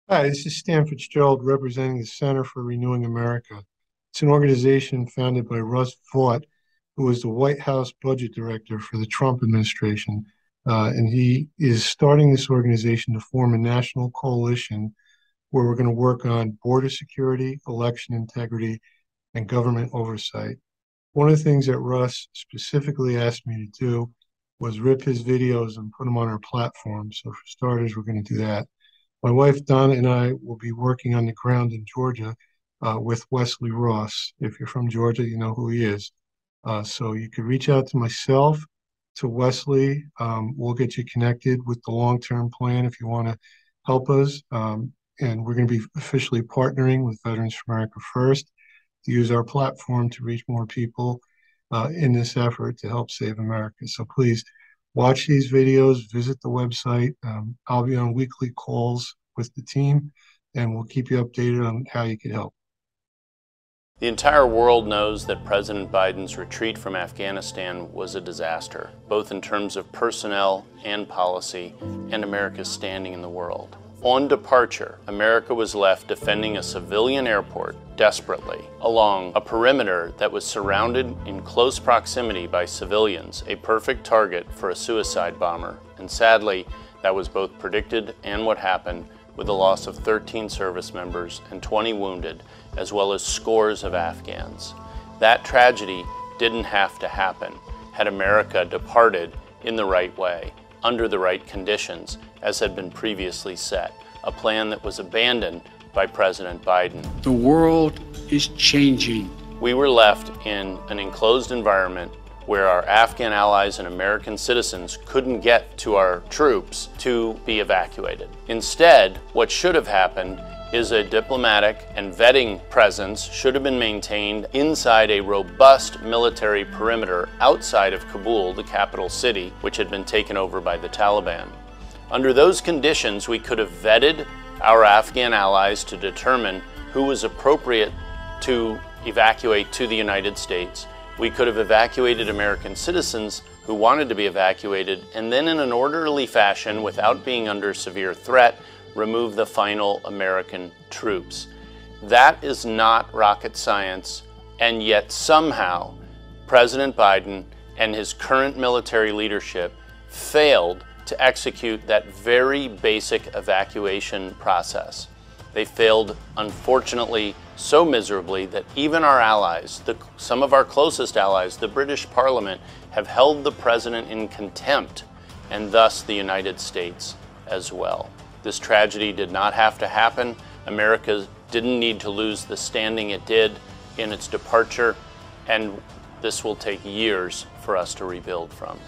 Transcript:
Hi, this is Stan Fitzgerald representing the Center for Renewing America. It's an organization founded by Russ Vought, who was the White House budget director for the Trump administration. And he is starting this organization to form a national coalition where we're going to work on border security, election integrity, and government oversight. One of the things that Russ specifically asked me to do was rip his videos and put them on our platform. So for starters, we're going to do that. My wife Donna and I will be working on the ground in Georgia with Wesley Ross. If you're from Georgia, you know who he is. So you could reach out to myself, to Wesley. We'll get you connected with the long-term plan if you want to help us. And we're going to be officially partnering with Veterans for America First to use our platform to reach more people in this effort to help save America. So please watch these videos, visit the website. I'll be on weekly calls with the team, and we'll keep you updated on how you can help. The entire world knows that President Biden's retreat from Afghanistan was a disaster, both in terms of personnel and policy, and America's standing in the world. On departure, America was left defending a civilian airport desperately along a perimeter that was surrounded in close proximity by civilians, a perfect target for a suicide bomber. And sadly, that was both predicted and what happened, with the loss of 13 service members and 20 wounded, as well as scores of Afghans. That tragedy didn't have to happen had America departed in the right way, under the right conditions, as had been previously set, a plan that was abandoned by President Biden. The world is changing. We were left in an enclosed environment where our Afghan allies and American citizens couldn't get to our troops to be evacuated. Instead, what should have happened is a diplomatic and vetting presence should have been maintained inside a robust military perimeter outside of Kabul, the capital city, which had been taken over by the Taliban. Under those conditions, we could have vetted our Afghan allies to determine who was appropriate to evacuate to the United States. We could have evacuated American citizens who wanted to be evacuated, and then in an orderly fashion, without being under severe threat, remove the final American troops. That is not rocket science, and yet somehow President Biden and his current military leadership failed to execute that very basic evacuation process. They failed, unfortunately, so miserably that even our allies, some of our closest allies, the British Parliament, have held the president in contempt, and thus the United States as well. This tragedy did not have to happen. America didn't need to lose the standing it did in its departure, and this will take years for us to rebuild from.